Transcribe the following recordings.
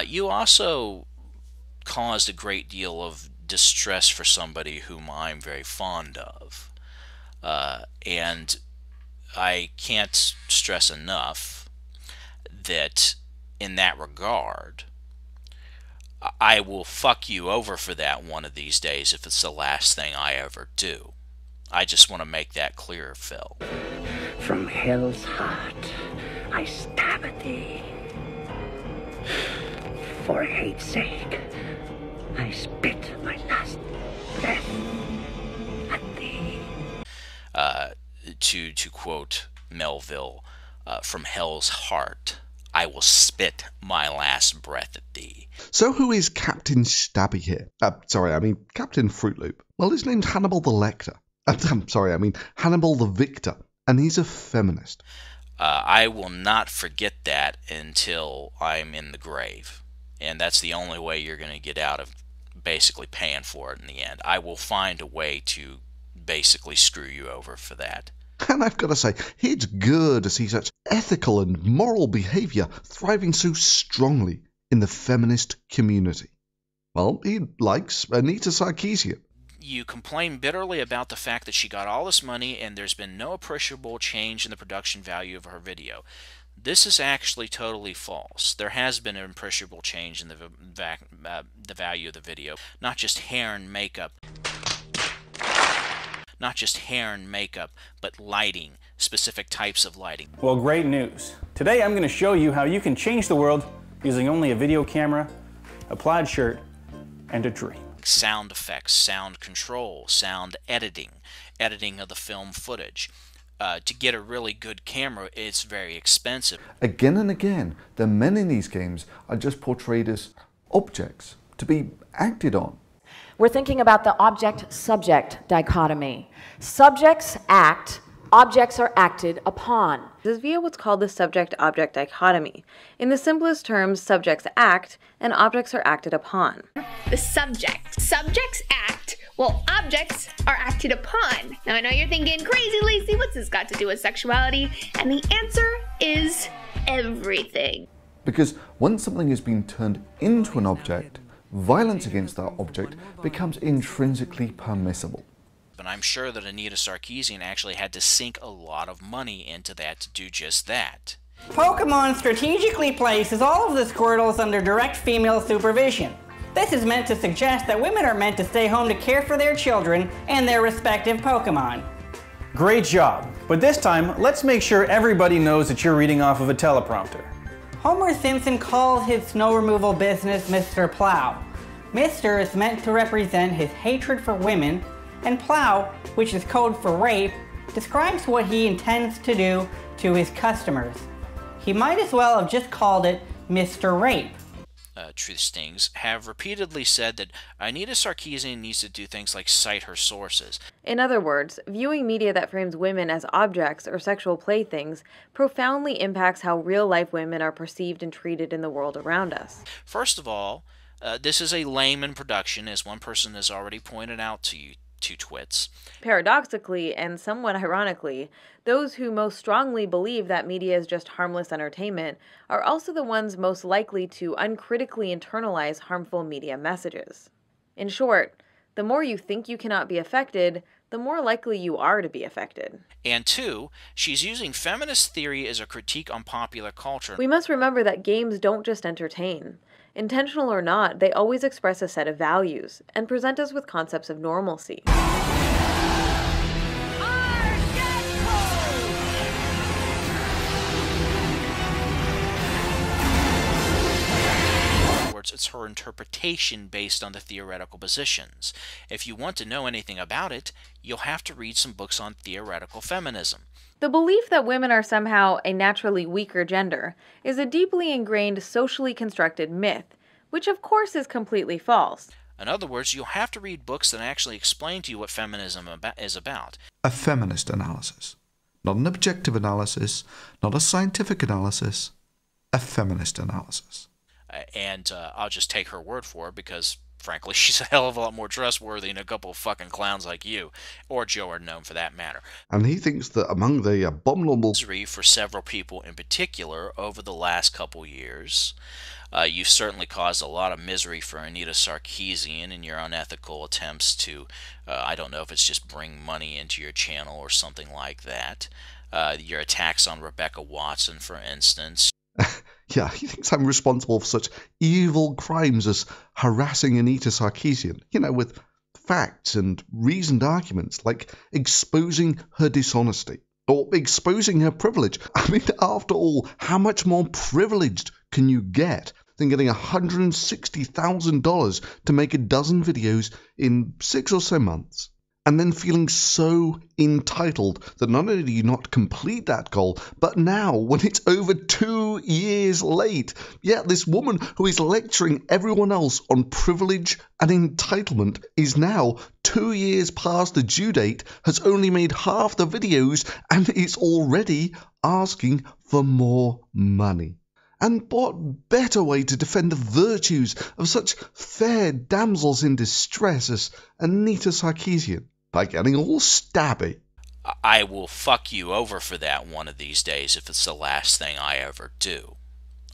You also caused a great deal of distress for somebody whom I'm very fond of. And I can't stress enough that in that regard, I will fuck you over for that one of these days if it's the last thing I ever do. I just want to make that clear, Phil. From hell's heart, I stab at thee. For hate's sake, I spit my last breath at thee. To quote Melville, from hell's heart, I will spit my last breath at thee. So who is Captain Stabby here? Captain Fruit Loop. Well, his name's Hannibal the Lecter. Hannibal the Victor, and he's a feminist. I will not forget that until I'm in the grave. And that's the only way you're going to get out of basically paying for it in the end. I will find a way to basically screw you over for that. And I've got to say, it's good to see such ethical and moral behaviour thriving so strongly in the feminist community. Well, he likes Anita Sarkeesian. You complain bitterly about the fact that she got all this money and there's been no appreciable change in the production value of her video. This is actually totally false. There has been an appreciable change in the value of the video. Not just hair and makeup. Not just hair and makeup, but lighting, specific types of lighting. Well, great news. Today I'm going to show you how you can change the world using only a video camera, a plaid shirt, and a dream. Sound effects, sound control, sound editing, editing of the film footage. To get a really good camera, it's very expensive. Again and again, the men in these games are just portrayed as objects to be acted on. We're thinking about the object-subject dichotomy. Subjects act, objects are acted upon. This is via what's called the subject-object dichotomy. In the simplest terms, subjects act and objects are acted upon. The subject. Subjects act while objects are acted upon. Now I know you're thinking, crazy Lacey, what's this got to do with sexuality? And the answer is everything. Because once something has been turned into an object, violence against that object becomes intrinsically permissible. And I'm sure that Anita Sarkeesian actually had to sink a lot of money into that to do just that. Pokemon strategically places all of the Squirtles under direct female supervision. This is meant to suggest that women are meant to stay home to care for their children and their respective Pokemon. Great job, but this time let's make sure everybody knows that you're reading off of a teleprompter. Homer Simpson calls his snow removal business Mr. Plow. Mr. is meant to represent his hatred for women, and Plow, which is code for rape, describes what he intends to do to his customers. He might as well have just called it Mr. Rape. Truth Stings have repeatedly said that Anita Sarkeesian needs to do things like cite her sources. In other words, viewing media that frames women as objects or sexual playthings profoundly impacts how real-life women are perceived and treated in the world around us. First of all, this is a layman production, as one person has already pointed out to you, two twits. Paradoxically, and somewhat ironically, those who most strongly believe that media is just harmless entertainment are also the ones most likely to uncritically internalize harmful media messages. In short, the more you think you cannot be affected, the more likely you are to be affected. And two, she's using feminist theory as a critique on popular culture. We must remember that games don't just entertain. Intentional or not, they always express a set of values and present us with concepts of normalcy. It's her interpretation based on the theoretical positions. If you want to know anything about it, you'll have to read some books on theoretical feminism. The belief that women are somehow a naturally weaker gender is a deeply ingrained, socially constructed myth, which of course is completely false. In other words, you'll have to read books that actually explain to you what feminism is about. A feminist analysis. Not an objective analysis, not a scientific analysis, a feminist analysis. And I'll just take her word for it because, frankly, she's a hell of a lot more trustworthy than a couple of fucking clowns like you, or Joe or Gnome for that matter. And he thinks that among the abominable misery for several people in particular over the last couple years You've certainly caused a lot of misery for Anita Sarkeesian in your unethical attempts to, I don't know if it's just bring money into your channel or something like that. Your attacks on Rebecca Watson, for instance. Yeah, he thinks I'm responsible for such evil crimes as harassing Anita Sarkeesian, with facts and reasoned arguments, like exposing her dishonesty or exposing her privilege. I mean, after all, how much more privileged can you get than getting $160,000 to make a dozen videos in 6 or so months? And then feeling so entitled that not only do you not complete that goal, but now, when it's over 2 years late, this woman who is lecturing everyone else on privilege and entitlement is now 2 years past the due date, has only made half the videos, and is already asking for more money. And what better way to defend the virtues of such fair damsels in distress as Anita Sarkeesian? By getting all stabby. I will fuck you over for that one of these days if it's the last thing I ever do.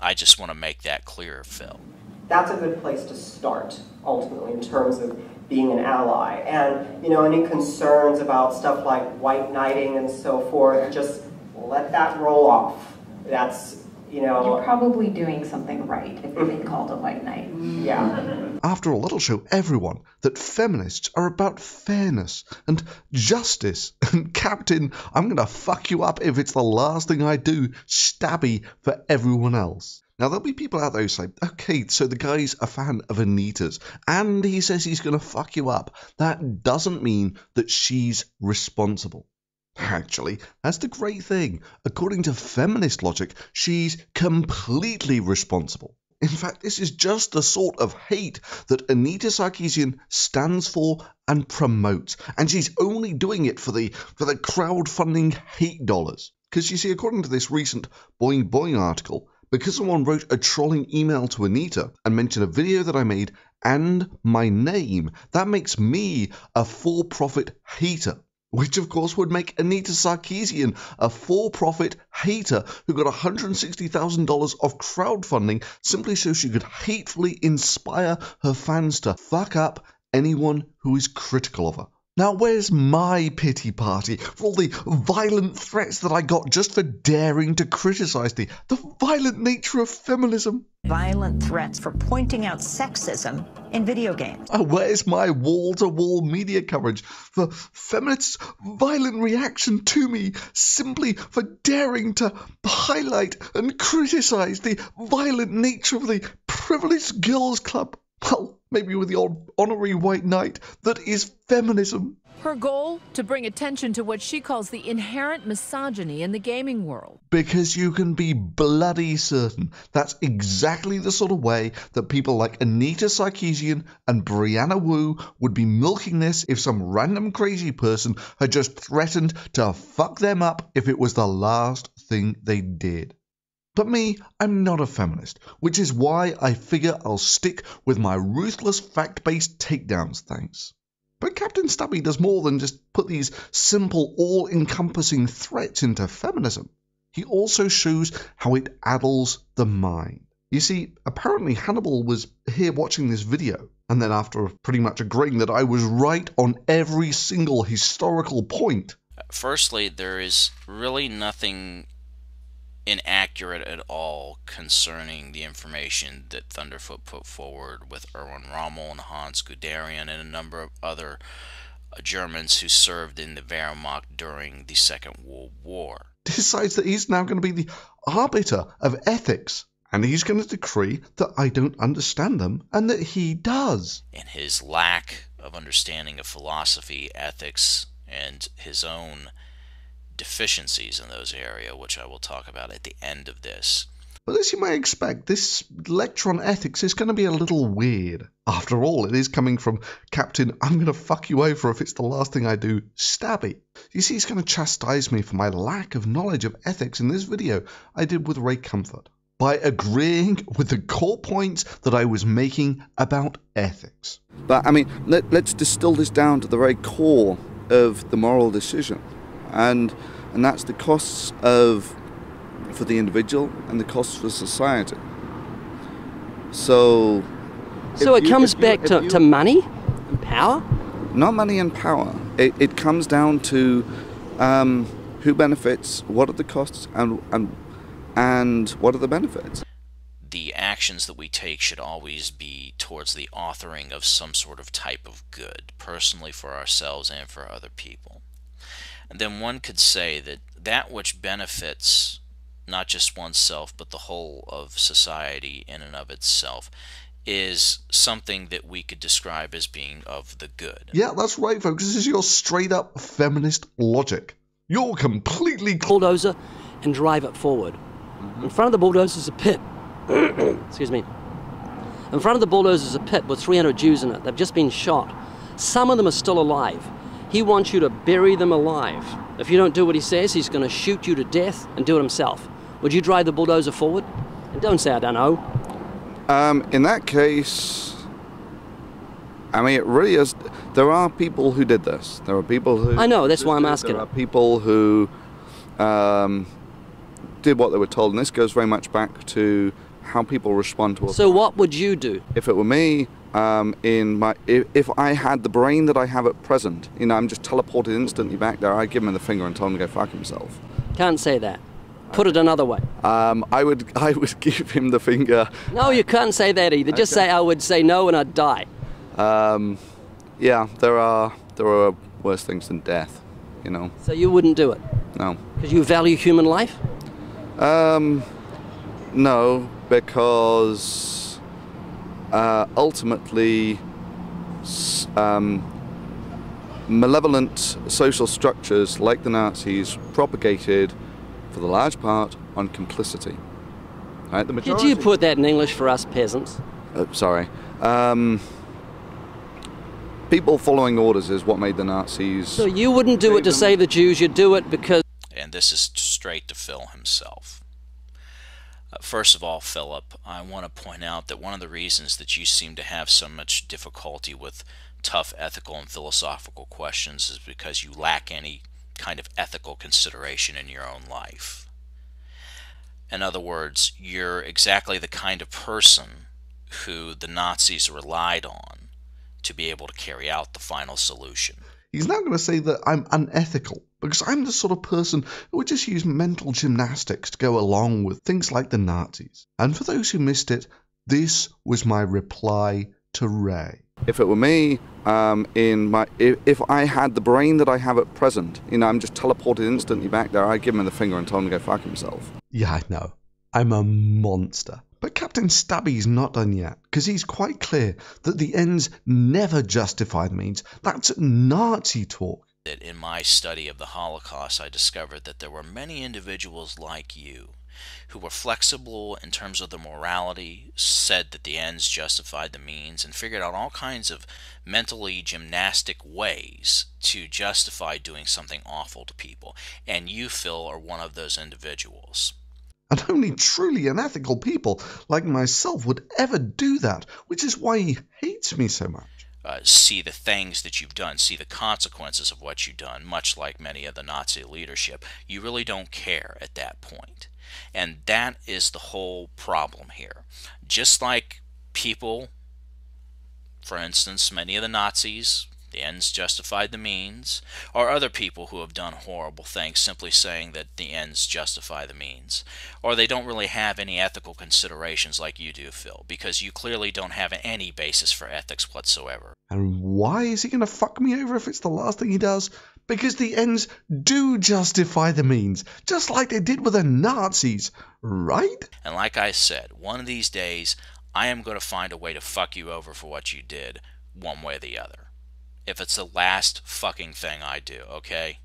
I just want to make that clear, Phil. That's a good place to start, ultimately, in terms of being an ally. And, any concerns about stuff like white knighting and so forth, just let that roll off. That's, You're probably doing something right if you've been called a white knight. Yeah. After all, it'll show everyone that feminists are about fairness and justice. And Captain, I'm going to fuck you up if it's the last thing I do, stabby for everyone else. Now, there'll be people out there who say, okay, so the guy's a fan of Anita's, and he says he's going to fuck you up. That doesn't mean that she's responsible. Actually, that's the great thing. According to feminist logic, she's completely responsible. In fact, this is just the sort of hate that Anita Sarkeesian stands for and promotes. And she's only doing it for the crowdfunding hate dollars. Because you see, according to this recent Boing Boing article, because someone wrote a trolling email to Anita and mentioned a video that I made and my name, that makes me a for-profit hater. Which, of course, would make Anita Sarkeesian a for-profit hater who got $160,000 of crowdfunding simply so she could hatefully inspire her fans to fuck up anyone who is critical of her. Now, where's my pity party for all the violent threats that I got just for daring to criticize the violent nature of feminism? Violent threats for pointing out sexism in video games. Oh, where's my wall-to-wall media coverage for feminists' violent reaction to me simply for daring to highlight and criticize the violent nature of the privileged girls' club? Well, maybe with the old honorary white knight that is feminism. Her goal? To bring attention to what she calls the inherent misogyny in the gaming world. Because you can be bloody certain that's exactly the sort of way that people like Anita Sarkeesian and Brianna Wu would be milking this if some random crazy person had just threatened to fuck them up if it was the last thing they did. But me, I'm not a feminist, which is why I figure I'll stick with my ruthless fact-based takedowns, thanks. But Captain Stubby does more than just put these simple, all-encompassing threats into feminism. He also shows how it addles the mind. You see, apparently Hannibal was here watching this video, and then after pretty much agreeing that I was right on every single historical point. Firstly, there is really nothing inaccurate at all concerning the information that Thunderfoot put forward with Erwin Rommel and Hans Guderian and a number of other Germans who served in the Wehrmacht during the Second World War. Decides that he's now going to be the arbiter of ethics, and he's going to decree that I don't understand them, and that he does. And his lack of understanding of philosophy, ethics, and his own deficiencies in those areas, which I will talk about at the end of this. But as you may expect, this lecture on ethics is going to be a little weird. After all, it is coming from Captain I'm going to fuck you over if it's the last thing I do, Stabby. You see, he's going to chastise me for my lack of knowledge of ethics in this video I did with Ray Comfort, by agreeing with the core points that I was making about ethics. But, I mean, let's distill this down to the very core of the moral decision. And that's the costs for the individual and the costs for society. So it comes back to money and power? Not money and power. It comes down to who benefits, what are the costs, and what are the benefits. The actions that we take should always be towards the authoring of some sort of type of good, personally for ourselves and for other people. And then one could say that that which benefits not just oneself but the whole of society in and of itself is something that we could describe as being of the good. Yeah, that's right, folks. This is your straight-up feminist logic. You're completely... Bulldozer and drive it forward. In front of the bulldozer is a pit. Excuse me. In front of the bulldozer is a pit with 300 Jews in it. They've just been shot. Some of them are still alive. He wants you to bury them alive. If you don't do what he says, he's going to shoot you to death and do it himself. Would you drive the bulldozer forward? And don't say I don't know. In that case, I mean, it really is. There are people who did this. There are people who... I know, that's why I'm asking. There are people who did what they were told, and this goes very much back to how people respond to... So what would you do? If it were me, if I had the brain that I have at present, you know, I'm just teleported instantly back there, I'd give him the finger and tell him to go fuck himself. Can't say that. Put it another way. I would give him the finger. No, you can't say that either. Just say I would say no and I'd die. Yeah, there are worse things than death, you know. So you wouldn't do it? No. Because you value human life? No, because ultimately malevolent social structures like the Nazis propagated for the large part on complicity. Right? The majority... Did you put that in English for us peasants? Sorry. People following orders is what made the Nazis... So you wouldn't do it to save the Jews, you'd do it because... And this is straight to Phil himself. First of all, Philip, I want to point out that one of the reasons that you seem to have so much difficulty with tough ethical and philosophical questions is because you lack any kind of ethical consideration in your own life. In other words, you're exactly the kind of person who the Nazis relied on to be able to carry out the final solution. He's now going to say that I'm unethical because I'm the sort of person who would just use mental gymnastics to go along with things like the Nazis. And for those who missed it, this was my reply to Ray. If it were me, if I had the brain that I have at present, you know, I'm just teleported instantly back there, I'd give him the finger and tell him to go fuck himself. Yeah, I know. I'm a monster. But Captain Stabby's not done yet, because he's quite clear that the ends never justify the means. That's Nazi talk. In my study of the Holocaust, I discovered that there were many individuals like you who were flexible in terms of their morality, said that the ends justified the means, and figured out all kinds of mentally gymnastic ways to justify doing something awful to people. And you, Phil, are one of those individuals. And only truly unethical people like myself would ever do that, which is why he hates me so much. See the things that you've done, see the consequences of what you've done, much like many of the Nazi leadership. You really don't care at that point. And that is the whole problem here. Just like people, for instance, many of the Nazis, the ends justified the means, or other people who have done horrible things simply saying that the ends justify the means, or they don't really have any ethical considerations like you do, Phil, because you clearly don't have any basis for ethics whatsoever. And why is he going to fuck me over if it's the last thing he does? Because the ends do justify the means, just like they did with the Nazis, right? And like I said, one of these days, I am going to find a way to fuck you over for what you did, one way or the other. If it's the last fucking thing I do, okay?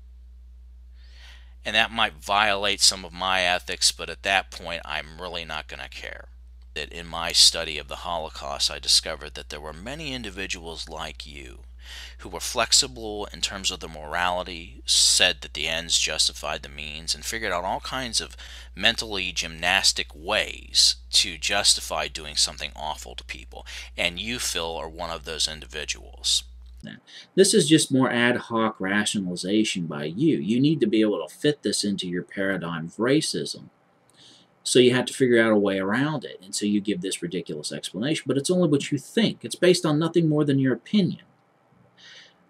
And that might violate some of my ethics, but at that point, I'm really not going to care. That in my study of the Holocaust, I discovered that there were many individuals like you who were flexible in terms of their morality, said that the ends justified the means, and figured out all kinds of mentally gymnastic ways to justify doing something awful to people. And you, Phil, are one of those individuals. This is just more ad hoc rationalization by you. You need to be able to fit this into your paradigm of racism. So you have to figure out a way around it. And so you give this ridiculous explanation, but it's only what you think. It's based on nothing more than your opinion.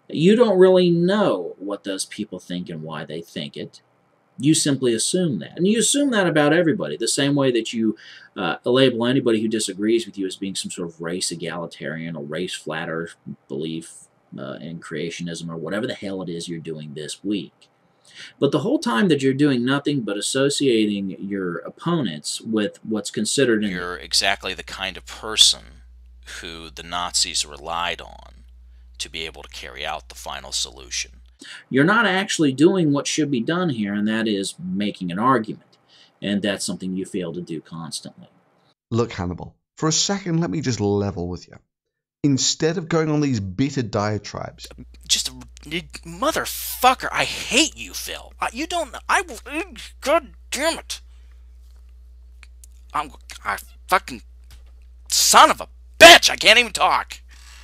You don't really know what those people think and why they think it. You simply assume that. And you assume that about everybody, the same way that you label anybody who disagrees with you as being some sort of race egalitarian or race flat earth belief in creationism or whatever the hell it is you're doing this week. But the whole time that you're doing nothing but associating your opponents with what's considered... You're exactly the kind of person who the Nazis relied on to be able to carry out the final solution. You're not actually doing what should be done here, and that is making an argument. And that's something you fail to do constantly. Look, Hannibal, for a second, let me just level with you. Instead of going on these bitter diatribes... Just motherfucker, I hate you, Phil. You don't know. God damn it. I fucking son of a bitch. I can't even talk.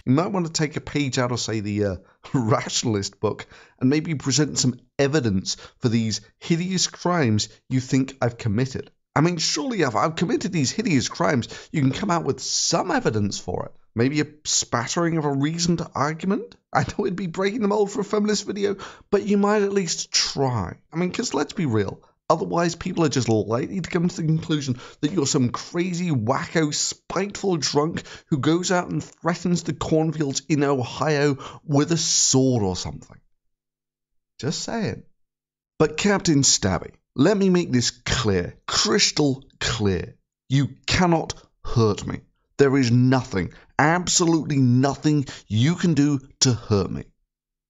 You might want to take a page out of, say, the rationalist book and maybe present some evidence for these hideous crimes you think I've committed. I mean, surely if I've committed these hideous crimes, you can come out with some evidence for it. Maybe a spattering of a reasoned argument? I know it'd be breaking the mold for a feminist video, but you might at least try. I mean, because let's be real. Otherwise, people are just likely to come to the conclusion that you're some crazy, wacko, spiteful drunk who goes out and threatens the cornfields in Ohio with a sword or something. Just saying. But Captain Stabby, let me make this clear, crystal clear. You cannot hurt me. There is nothing, absolutely nothing you can do to hurt me.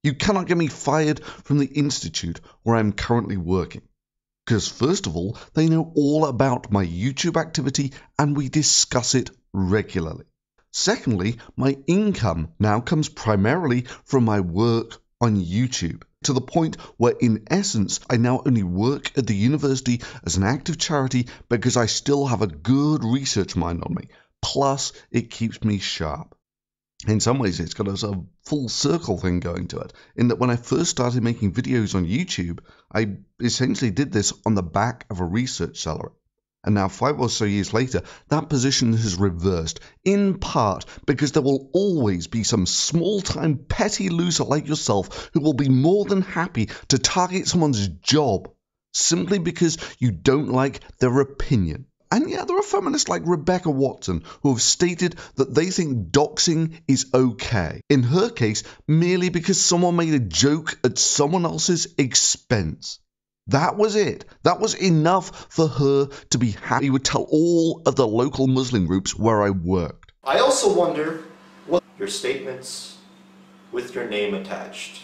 You cannot get me fired from the institute where I'm currently working. Because first of all, they know all about my YouTube activity and we discuss it regularly. Secondly, my income now comes primarily from my work on YouTube, to the point where in essence I now only work at the university as an active charity because I still have a good research mind on me. Plus, it keeps me sharp. In some ways, it's got a sort of full circle thing going to it, in that when I first started making videos on YouTube, I essentially did this on the back of a research salary. And now 5 or so years later, that position has reversed, in part because there will always be some small-time petty loser like yourself who will be more than happy to target someone's job simply because you don't like their opinion. And yeah, there are feminists like Rebecca Watson who have stated that they think doxing is okay. In her case, merely because someone made a joke at someone else's expense. That was it. That was enough for her to be happy. He would tell all of the local Muslim groups where I worked. I also wonder what your statements with your name attached.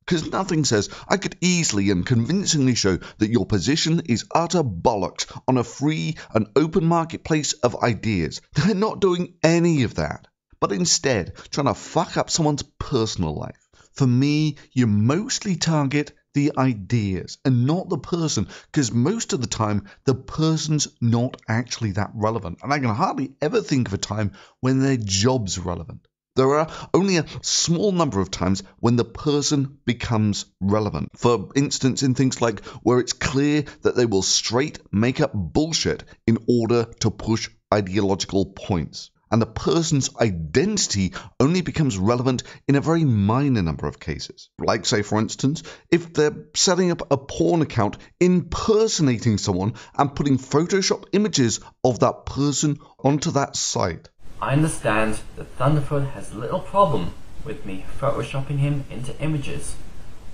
Because nothing says I could easily and convincingly show that your position is utter bollocks on a free and open marketplace of ideas. They're not doing any of that, but instead trying to fuck up someone's personal life. For me, you mostly target the ideas and not the person, because most of the time the person's not actually that relevant, and I can hardly ever think of a time when their job's relevant. There are only a small number of times when the person becomes relevant. For instance, in things like where it's clear that they will straight make up bullshit in order to push ideological points. And the person's identity only becomes relevant in a very minor number of cases. Like, say, for instance, if they're setting up a porn account impersonating someone and putting Photoshop images of that person onto that site. I understand that Thunderfoot has little problem with me photoshopping him into images,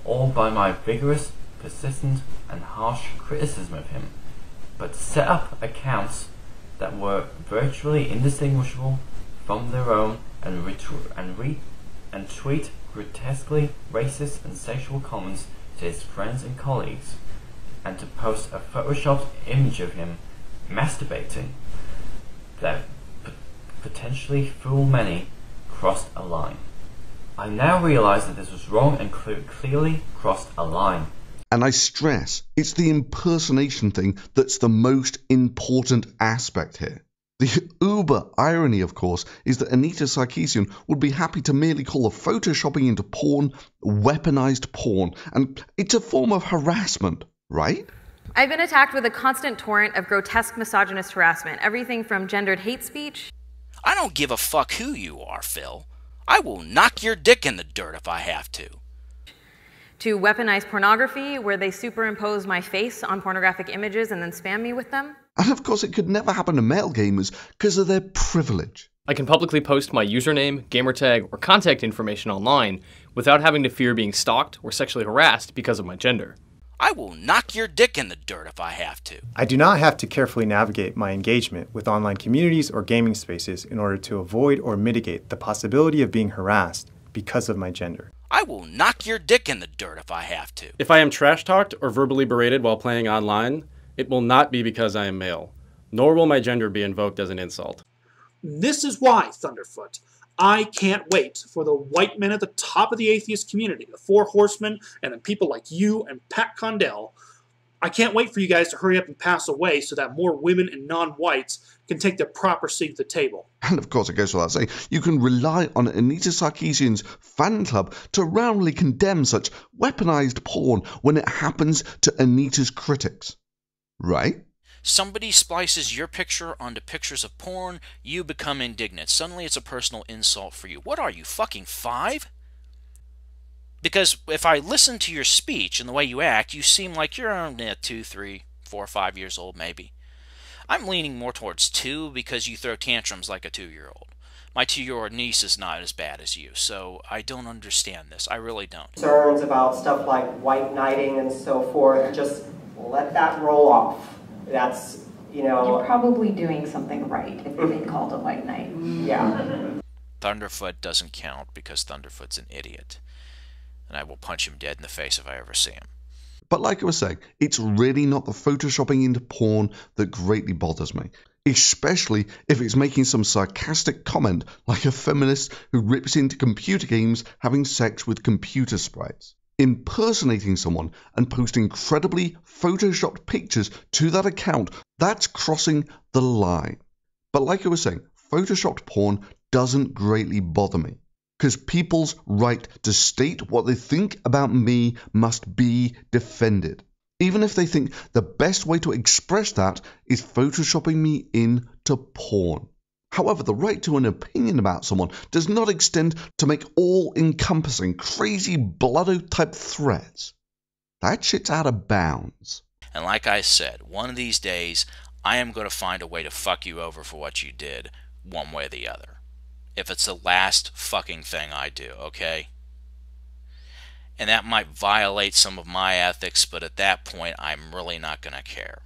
all by my vigorous, persistent, and harsh criticism of him, but to set up accounts that were virtually indistinguishable from their own and tweet grotesquely racist and sexual comments to his friends and colleagues, and to post a photoshopped image of him masturbating that potentially fool many, crossed a line. I now realize that this was wrong and clearly crossed a line. And I stress, it's the impersonation thing that's the most important aspect here. The uber irony, of course, is that Anita Sarkeesian would be happy to merely call the photoshopping into porn weaponized porn, and it's a form of harassment, right? I've been attacked with a constant torrent of grotesque misogynist harassment, everything from gendered hate speech. I don't give a fuck who you are, Phil. I will knock your dick in the dirt if I have to. To weaponized pornography, where they superimpose my face on pornographic images and then spam me with them. And of course it could never happen to male gamers because of their privilege. I can publicly post my username, gamertag, or contact information online without having to fear being stalked or sexually harassed because of my gender. I will knock your dick in the dirt if I have to. I do not have to carefully navigate my engagement with online communities or gaming spaces in order to avoid or mitigate the possibility of being harassed because of my gender. I will knock your dick in the dirt if I have to. If I am trash-talked or verbally berated while playing online, it will not be because I am male, nor will my gender be invoked as an insult. This is why, Thunderfoot, I can't wait for the white men at the top of the atheist community, the Four Horsemen, and then people like you and Pat Condell. I can't wait for you guys to hurry up and pass away so that more women and non-whites can take their proper seat at the table. And of course, it goes without saying, you can rely on Anita Sarkeesian's fan club to roundly condemn such weaponized porn when it happens to Anita's critics. Right? Somebody splices your picture onto pictures of porn, you become indignant. Suddenly it's a personal insult for you. What are you, fucking 5? Because if I listen to your speech and the way you act, you seem like you're only 2, 3, 4, 5 years old, maybe. I'm leaning more towards 2 because you throw tantrums like a 2-year-old. My 2-year-old niece is not as bad as you, so I don't understand this. I really don't. Concerns about stuff like white knighting and so forth, just let that roll off. That's, you know... You're probably doing something right if you're being called a white knight. Yeah. Thunderfoot doesn't count because Thunderfoot's an idiot. And I will punch him dead in the face if I ever see him. But like I was saying, it's really not the photoshopping into porn that greatly bothers me. Especially if it's making some sarcastic comment like a feminist who rips into computer games having sex with computer sprites. Impersonating someone and posting incredibly photoshopped pictures to that account, that's crossing the line. But like I was saying, photoshopped porn doesn't greatly bother me. Because people's right to state what they think about me must be defended, even if they think the best way to express that is photoshopping me into porn. However, the right to an opinion about someone does not extend to make all-encompassing, crazy bloodo-type threats. That shit's out of bounds. And like I said, one of these days, I am going to find a way to fuck you over for what you did, one way or the other. If it's the last fucking thing I do, okay? And that might violate some of my ethics, but at that point, I'm really not going to care.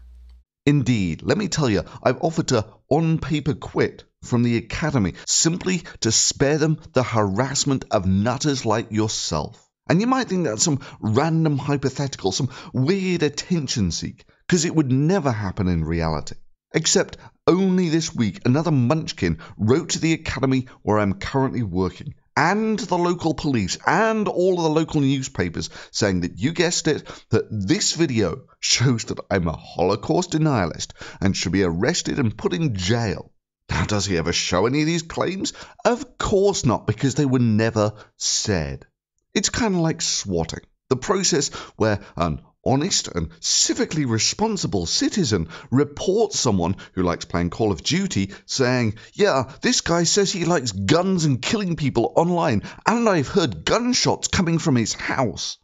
Indeed, let me tell you, I've offered to on-paper quit from the academy simply to spare them the harassment of nutters like yourself. And you might think that's some random hypothetical, some weird attention seek, because it would never happen in reality. Except only this week, another munchkin wrote to the academy where I'm currently working, and the local police, and all of the local newspapers, saying that, you guessed it, that this video shows that I'm a Holocaust denialist and should be arrested and put in jail. Now, does he ever show any of these claims? Of course not, because they were never said. It's kind of like swatting, the process where an honest and civically responsible citizen reports someone who likes playing Call of Duty saying, yeah, this guy says he likes guns and killing people online, and I've heard gunshots coming from his house.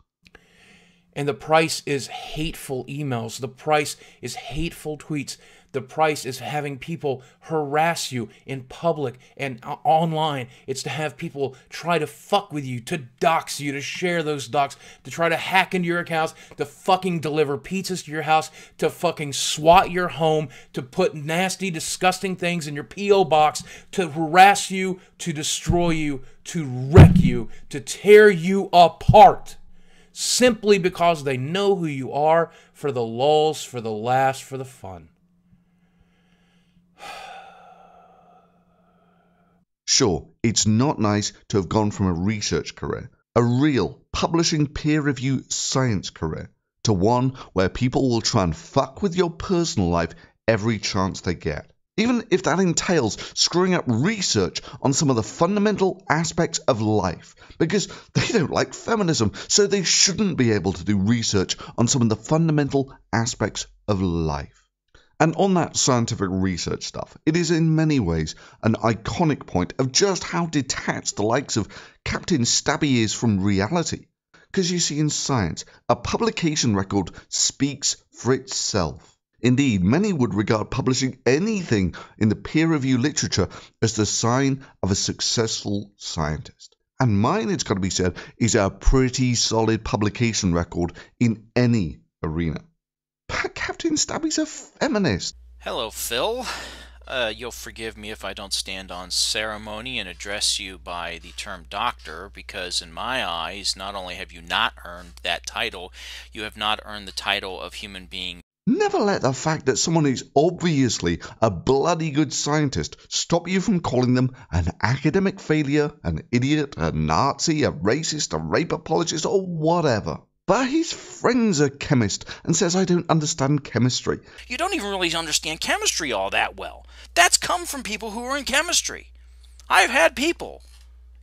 And the price is hateful emails. The price is hateful tweets. The price is having people harass you in public and online. It's to have people try to fuck with you, to dox you, to share those docs, to try to hack into your accounts, to fucking deliver pizzas to your house, to fucking swat your home, to put nasty, disgusting things in your P.O. box, to harass you, to destroy you, to wreck you, to tear you apart. Simply because they know who you are, for the lulz, for the laughs, for the fun. Sure, it's not nice to have gone from a research career, a real publishing peer-reviewed science career, to one where people will try and fuck with your personal life every chance they get. even if that entails screwing up research on some of the fundamental aspects of life, because they don't like feminism, so they shouldn't be able to do research on some of the fundamental aspects of life. And on that scientific research stuff, it is in many ways an iconic point of just how detached the likes of Captain Stabby is from reality. Because you see, in science, a publication record speaks for itself. Indeed, many would regard publishing anything in the peer-reviewed literature as the sign of a successful scientist. And mine, it's got to be said, is a pretty solid publication record in any arena. But Captain Stabby's a feminist. Hello, Phil. You'll forgive me if I don't stand on ceremony and address you by the term doctor, because in my eyes, not only have you not earned that title, you have not earned the title of human being. Never let the fact that someone is obviously a bloody good scientist stop you from calling them an academic failure, an idiot, a Nazi, a racist, a rape apologist, or whatever. But his friend's a chemist and says I don't understand chemistry. You don't even really understand chemistry all that well. That's come from people who are in chemistry. I've had people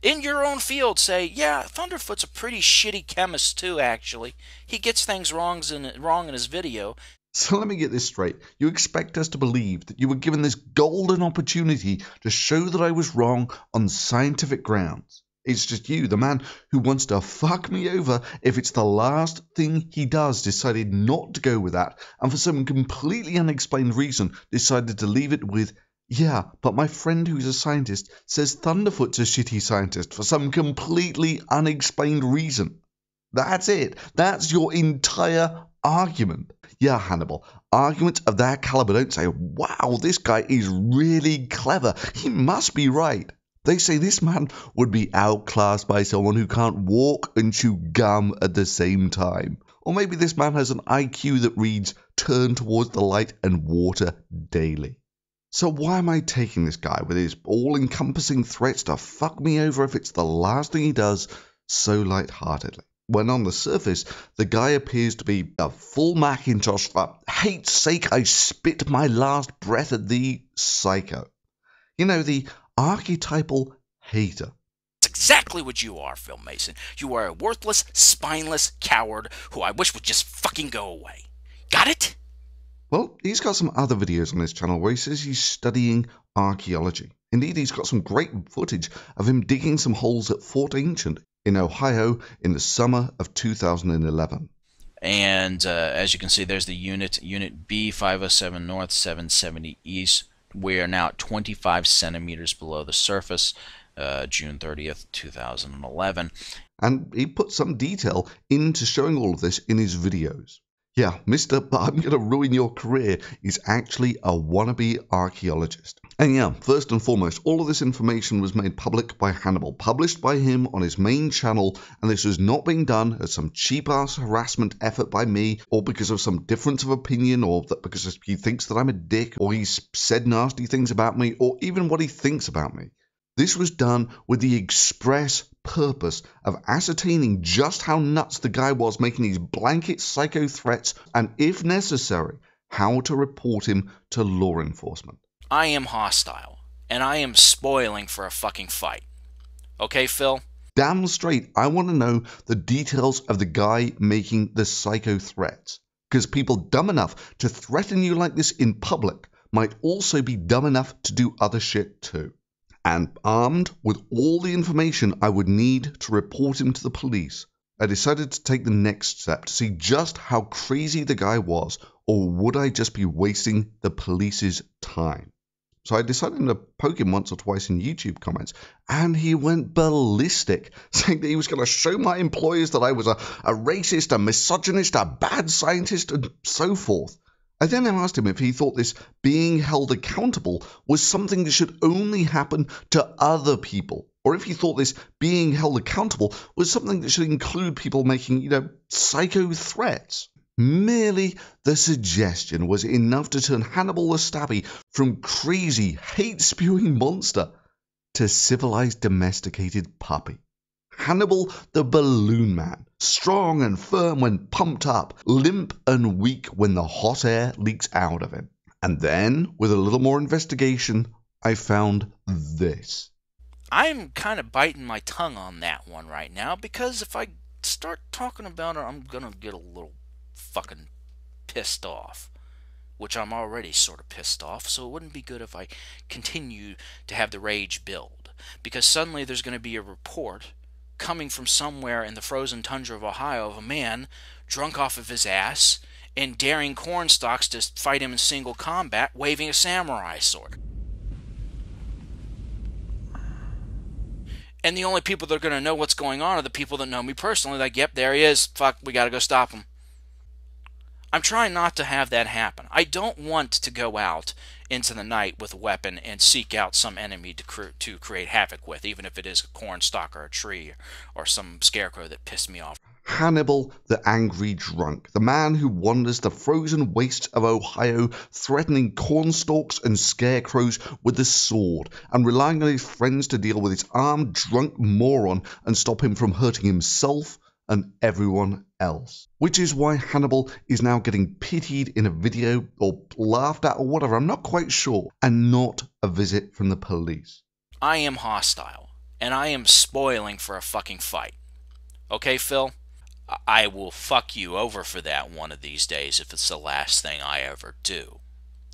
in your own field say, yeah, Thunderfoot's a pretty shitty chemist too, actually. He gets things wrong in his video. So let me get this straight. You expect us to believe that you were given this golden opportunity to show that I was wrong on scientific grounds. It's just you, the man who wants to fuck me over if it's the last thing he does, decided not to go with that, and for some completely unexplained reason decided to leave it with, yeah, but my friend who's a scientist says Thunderfoot's a shitty scientist for some completely unexplained reason. That's it. That's your entire argument. Yeah, Hannibal, arguments of that caliber don't say, wow, this guy is really clever. He must be right. They say this man would be outclassed by someone who can't walk and chew gum at the same time. Or maybe this man has an IQ that reads, turn towards the light and water daily. So why am I taking this guy with his all-encompassing threats to fuck me over if it's the last thing he does so lightheartedly? When on the surface, the guy appears to be a full Macintosh for hate's sake I spit my last breath at thee psycho. You know, the archetypal hater. That's exactly what you are, Phil Mason. You are a worthless, spineless coward who I wish would just fucking go away. Got it? Well, he's got some other videos on his channel where he says he's studying archaeology. Indeed, he's got some great footage of him digging some holes at Fort Ancient in Ohio in the summer of 2011. And as you can see, there's the unit B, 507 North, 770 East. We are now at 25 centimeters below the surface, June 30th, 2011. And he put some detail into showing all of this in his videos. Yeah, Mr. I'm going to ruin your career is actually a wannabe archaeologist. And yeah, first and foremost, all of this information was made public by Hannibal, published by him on his main channel, and this was not being done as some cheap-ass harassment effort by me, or because of some difference of opinion, or that because he thinks that I'm a dick, or he's said nasty things about me, or even what he thinks about me. This was done with the express purpose of ascertaining just how nuts the guy was making these blanket psycho threats, and if necessary, how to report him to law enforcement. I am hostile, and I am spoiling for a fucking fight. Okay, Phil? Damn straight, I want to know the details of the guy making the psycho threats, because people dumb enough to threaten you like this in public might also be dumb enough to do other shit too. And armed with all the information I would need to report him to the police, I decided to take the next step to see just how crazy the guy was, or would I just be wasting the police's time? So I decided to poke him once or twice in YouTube comments, and he went ballistic, saying that he was going to show my employers that I was a racist, a misogynist, a bad scientist, and so forth. I then asked him if he thought this being held accountable was something that should only happen to other people, or if he thought this being held accountable was something that should include people making, psycho threats. Merely the suggestion was enough to turn Hannibal the Stabby from crazy, hate-spewing monster to civilized, domesticated puppy. Hannibal the Balloon Man, strong and firm when pumped up, limp and weak when the hot air leaks out of him. And then, with a little more investigation, I found this. I'm kind of biting my tongue on that one right now, because if I start talking about it, I'm gonna get a little fucking pissed off. Which I'm already sort of pissed off, so it wouldn't be good if I continue to have the rage build. Because suddenly there's going to be a report coming from somewhere in the frozen tundra of Ohio of a man drunk off of his ass and daring cornstalks to fight him in single combat waving a samurai sword. And the only people that are going to know what's going on are the people that know me personally. Like, yep, there he is. Fuck, we got to go stop him. I'm trying not to have that happen. I don't want to go out into the night with a weapon and seek out some enemy to create havoc with, even if it is a cornstalk or a tree or some scarecrow that pissed me off. Hannibal the Angry Drunk, the man who wanders the frozen wastes of Ohio, threatening cornstalks and scarecrows with a sword, and relying on his friends to deal with his armed drunk moron and stop him from hurting himself and everyone else. Which is why Hannibal is now getting pitied in a video or laughed at or whatever, I'm not quite sure, and not a visit from the police. I am hostile, and I am spoiling for a fucking fight. Okay, Phil? I will fuck you over for that one of these days if it's the last thing I ever do.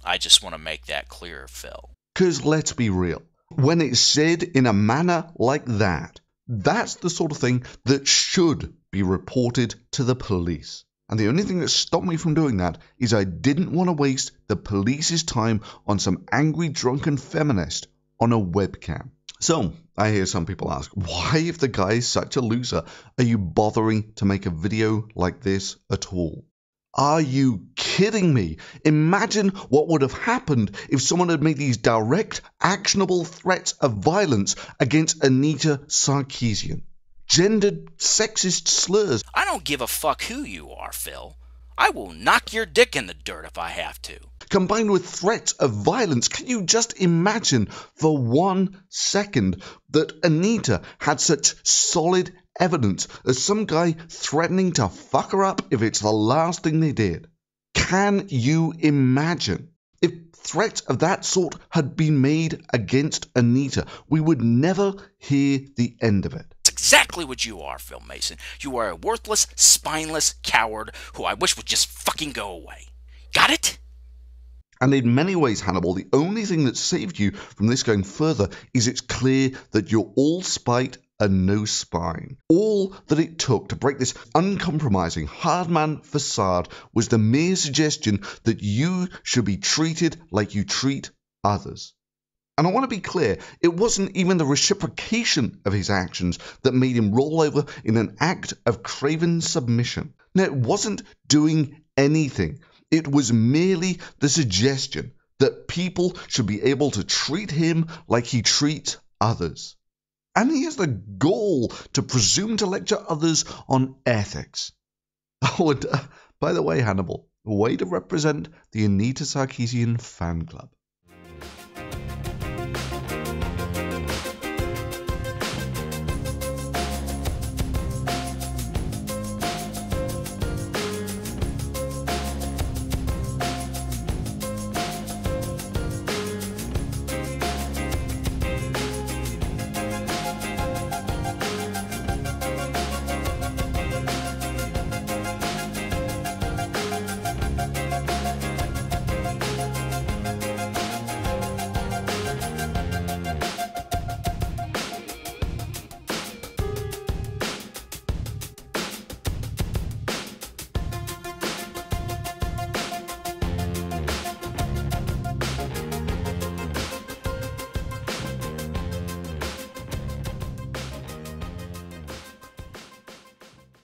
I just want to make that clear, Phil. 'Cause let's be real, when it's said in a manner like that, that's the sort of thing that should be reported to the police. And the only thing that stopped me from doing that is I didn't want to waste the police's time on some angry drunken feminist on a webcam. So, I hear some people ask, why, if the guy is such a loser, are you bothering to make a video like this at all? Are you kidding me? Imagine what would have happened if someone had made these direct, actionable threats of violence against Anita Sarkeesian. Gendered, sexist slurs. I don't give a fuck who you are, Phil. I will knock your dick in the dirt if I have to. Combined with threats of violence, can you just imagine for 1 second that Anita had such solid evidence as some guy threatening to fuck her up if it's the last thing they did? Can you imagine? If threats of that sort had been made against Anita, we would never hear the end of it. It's exactly what you are, Phil Mason. You are a worthless, spineless coward who I wish would just fucking go away. Got it? And in many ways, Hannibal, the only thing that saved you from this going further is it's clear that you're all spite and no spine. All that it took to break this uncompromising hardman facade was the mere suggestion that you should be treated like you treat others. And I want to be clear, it wasn't even the reciprocation of his actions that made him roll over in an act of craven submission. No, it wasn't doing anything. It was merely the suggestion that people should be able to treat him like he treats others. And he has the gall to presume to lecture others on ethics. Oh, and by the way, Hannibal, way to represent the Anita Sarkeesian fan club.